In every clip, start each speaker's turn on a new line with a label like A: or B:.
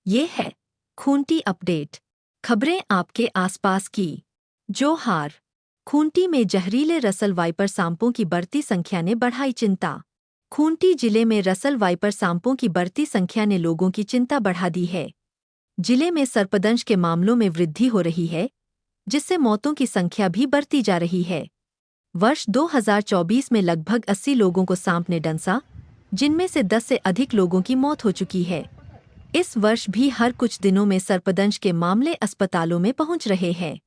A: ये है खूंटी अपडेट। खबरें आपके आसपास की। जोहार। खूंटी में जहरीले रसल वाइपर सांपों की बढ़ती संख्या ने बढ़ाई चिंता। खूंटी जिले में रसल वाइपर सांपों की बढ़ती संख्या ने लोगों की चिंता बढ़ा दी है। जिले में सर्पदंश के मामलों में वृद्धि हो रही है, जिससे मौतों की संख्या भी बढ़ती जा रही है। वर्ष 2024 में लगभग 80 लोगों को सांप ने डंसा, जिनमें से 10 से अधिक लोगों की मौत हो चुकी है। इस वर्ष भी हर कुछ दिनों में सर्पदंश के मामले अस्पतालों में पहुंच रहे हैं।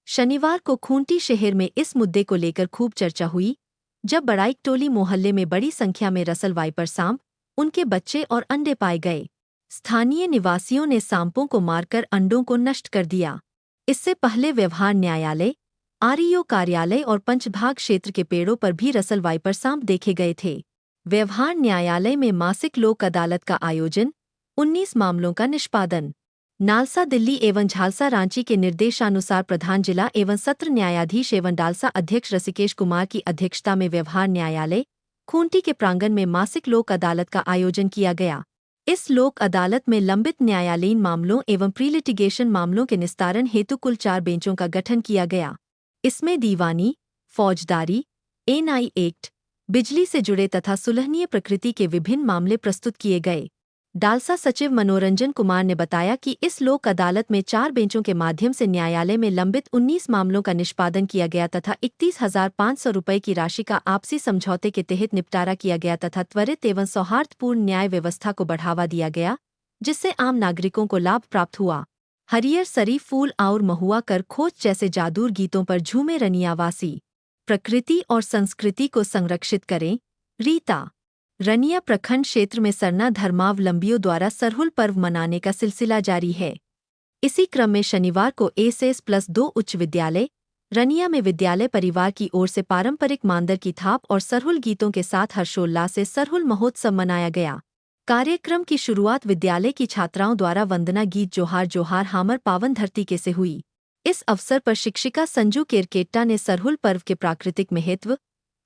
A: शनिवार को खूंटी शहर में इस मुद्दे को लेकर खूब चर्चा हुई, जब बड़ाइक टोली मोहल्ले में बड़ी संख्या में रसल वाइपर सांप, उनके बच्चे और अंडे पाए गए। स्थानीय निवासियों ने सांपों को मारकर अंडों को नष्ट कर दिया। इससे पहले व्यवहार न्यायालय, आरईओ कार्यालय और पंचभाग क्षेत्र के पेड़ों पर भी रसल वाइपर सांप देखे गए थे। व्यवहार न्यायालय में मासिक लोक अदालत का आयोजन, 19 मामलों का निष्पादन। नालसा दिल्ली एवं झालसा रांची के निर्देशानुसार प्रधान जिला एवं सत्र न्यायाधीश एवं डालसा अध्यक्ष ऋषिकेश कुमार की अध्यक्षता में व्यवहार न्यायालय खूंटी के प्रांगण में मासिक लोक अदालत का आयोजन किया गया। इस लोक अदालत में लंबित न्यायालयीन मामलों एवं प्री लिटिगेशन मामलों के निस्तारण हेतु कुल 4 बेंचों का गठन किया गया। इसमें दीवानी, फौजदारी, एनआई एक्ट, बिजली से जुड़े तथा सुलहनीय प्रकृति के विभिन्न मामले प्रस्तुत किए गए। डालसा सचिव मनोरंजन कुमार ने बताया कि इस लोक अदालत में 4 बेंचों के माध्यम से न्यायालय में लंबित 19 मामलों का निष्पादन किया गया तथा 31,500 रुपये की राशि का आपसी समझौते के तहत निपटारा किया गया तथा त्वरित एवं सौहार्दपूर्ण न्याय व्यवस्था को बढ़ावा दिया गया, जिससे आम नागरिकों को लाभ प्राप्त हुआ। हरियर सरी फूल और महुआ कर खोज जैसे जादूर गीतों पर झूमे रनियावासी। प्रकृति और संस्कृति को संरक्षित करें। रीता। रनिया प्रखंड क्षेत्र में सरना धर्मावलंबियों द्वारा सरहुल पर्व मनाने का सिलसिला जारी है। इसी क्रम में शनिवार को SS+2 उच्च विद्यालय रनिया में विद्यालय परिवार की ओर से पारंपरिक मांदर की थाप और सरहुल गीतों के साथ हर्षोल्लास से सरहुल महोत्सव मनाया गया। कार्यक्रम की शुरुआत विद्यालय की छात्राओं द्वारा वंदना गीत जोहार जोहार हामर पावन धरती के से हुई। इस अवसर पर शिक्षिका संजू केरकेट्टा ने सरहुल पर्व के प्राकृतिक महत्व,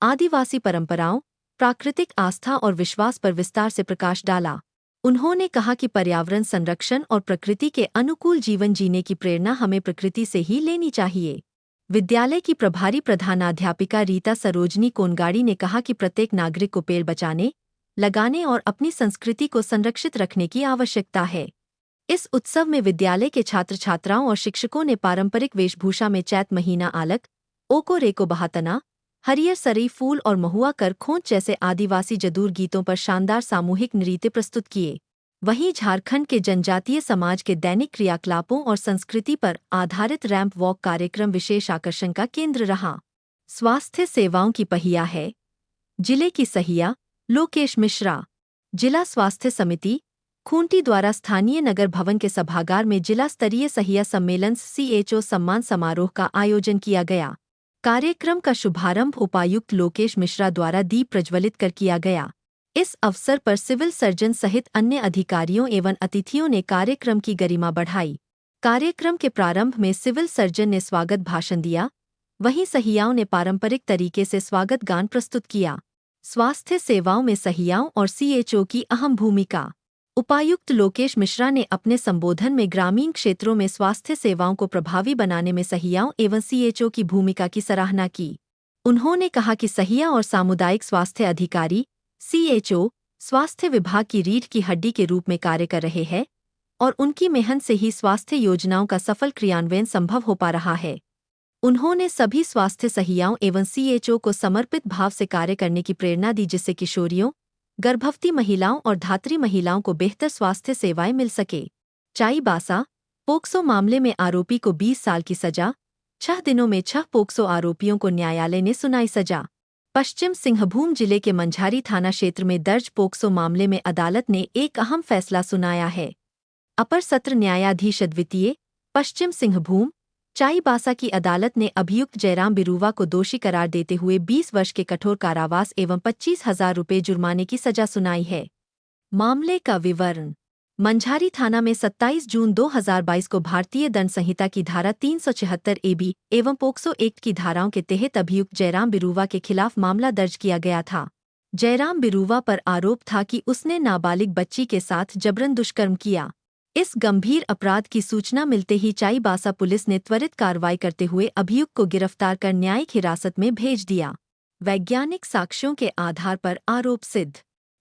A: आदिवासी परंपराओं, प्राकृतिक आस्था और विश्वास पर विस्तार से प्रकाश डाला। उन्होंने कहा कि पर्यावरण संरक्षण और प्रकृति के अनुकूल जीवन जीने की प्रेरणा हमें प्रकृति से ही लेनी चाहिए। विद्यालय की प्रभारी प्रधानाध्यापिका रीता सरोजनी कोनगाड़ी ने कहा कि प्रत्येक नागरिक को पेड़ बचाने, लगाने और अपनी संस्कृति को संरक्षित रखने की आवश्यकता है। इस उत्सव में विद्यालय के छात्र छात्राओं और शिक्षकों ने पारंपरिक वेशभूषा में चैत महीना आलक, ओको रेको बहातना, हरियर सरी फूल और महुआ कर खोंच जैसे आदिवासी जदूर गीतों पर शानदार सामूहिक नृत्य प्रस्तुत किए। वहीं झारखंड के जनजातीय समाज के दैनिक क्रियाकलापों और संस्कृति पर आधारित रैंप वॉक कार्यक्रम विशेष आकर्षण का केंद्र रहा। स्वास्थ्य सेवाओं की पहिया है। जिले की सहिया लोकेश मिश्रा। जिला स्वास्थ्य समिति खूंटी द्वारा स्थानीय नगर भवन के सभागार में जिला स्तरीय सहिया सम्मेलन CHO सम्मान समारोह का आयोजन किया गया। कार्यक्रम का शुभारंभ उपायुक्त लोकेश मिश्रा द्वारा दीप प्रज्वलित कर किया गया। इस अवसर पर सिविल सर्जन सहित अन्य अधिकारियों एवं अतिथियों ने कार्यक्रम की गरिमा बढ़ाई। कार्यक्रम के प्रारंभ में सिविल सर्जन ने स्वागत भाषण दिया, वहीं सहियाओं ने पारंपरिक तरीके से स्वागत गान प्रस्तुत किया। स्वास्थ्य सेवाओं में सहियाओं और CHO की अहम भूमिका। उपायुक्त लोकेश मिश्रा ने अपने संबोधन में ग्रामीण क्षेत्रों में स्वास्थ्य सेवाओं को प्रभावी बनाने में सहियाओं एवं CHO की भूमिका की सराहना की। उन्होंने कहा कि सहिया और सामुदायिक स्वास्थ्य अधिकारी CHO स्वास्थ्य विभाग की रीढ़ की हड्डी के रूप में कार्य कर रहे हैं और उनकी मेहनत से ही स्वास्थ्य योजनाओं का सफल क्रियान्वयन संभव हो पा रहा है। उन्होंने सभी स्वास्थ्य सहियाओं एवं CHO को समर्पित भाव से कार्य करने की प्रेरणा दी, जिससे किशोरियों, गर्भवती महिलाओं और धात्री महिलाओं को बेहतर स्वास्थ्य सेवाएं मिल सके। चाईबासा पोक्सो मामले में आरोपी को 20 साल की सजा, 6 दिनों में 6 पोक्सो आरोपियों को न्यायालय ने सुनाई सजा। पश्चिम सिंहभूम जिले के मंझारी थाना क्षेत्र में दर्ज पोक्सो मामले में अदालत ने एक अहम फैसला सुनाया है। अपर सत्र न्यायाधीश द्वितीय पश्चिम सिंहभूम चाईबासा की अदालत ने अभियुक्त जयराम बिरूवा को दोषी करार देते हुए 20 वर्ष के कठोर कारावास एवं 25,000 रुपये जुर्माने की सजा सुनाई है। मामले का विवरण। मंझारी थाना में 27 जून 2022 को भारतीय दंड संहिता की धारा 376 AB एवं पोक्सो एक्ट की धाराओं के तहत अभियुक्त जयराम बिरूवा के खिलाफ मामला दर्ज किया गया था। जयराम बिरूवा पर आरोप था कि उसने नाबालिग बच्ची के साथ जबरन दुष्कर्म किया। इस गंभीर अपराध की सूचना मिलते ही चाईबासा पुलिस ने त्वरित कार्रवाई करते हुए अभियुक्त को गिरफ्तार कर न्यायिक हिरासत में भेज दिया। वैज्ञानिक साक्ष्यों के आधार पर आरोप सिद्ध।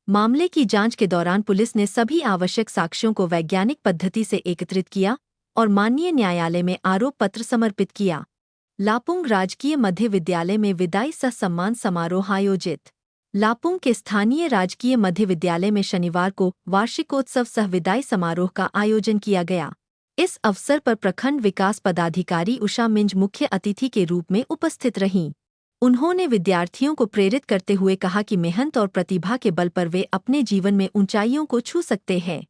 A: मामले की जांच के दौरान पुलिस ने सभी आवश्यक साक्ष्यों को वैज्ञानिक पद्धति से एकत्रित किया और माननीय न्यायालय में आरोप पत्र समर्पित किया। लापुंग राजकीय मध्य विद्यालय में विदाई सह सम्मान समारोह आयोजित। लापुंग के स्थानीय राजकीय मध्य विद्यालय में शनिवार को वार्षिकोत्सव सह विदाई समारोह का आयोजन किया गया। इस अवसर पर प्रखंड विकास पदाधिकारी उषा मिंज मुख्य अतिथि के रूप में उपस्थित रहीं। उन्होंने विद्यार्थियों को प्रेरित करते हुए कहा कि मेहनत और प्रतिभा के बल पर वे अपने जीवन में ऊंचाइयों को छू सकते हैं।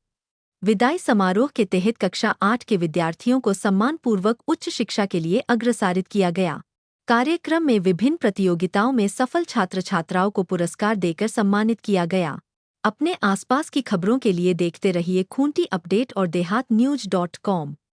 A: विदाई समारोह के तहत कक्षा 8 के विद्यार्थियों को सम्मानपूर्वक उच्च शिक्षा के लिए अग्रसारित किया गया। कार्यक्रम में विभिन्न प्रतियोगिताओं में सफल छात्र छात्राओं को पुरस्कार देकर सम्मानित किया गया। अपने आसपास की खबरों के लिए देखते रहिए खूंटी अपडेट और देहात न्यूज.com।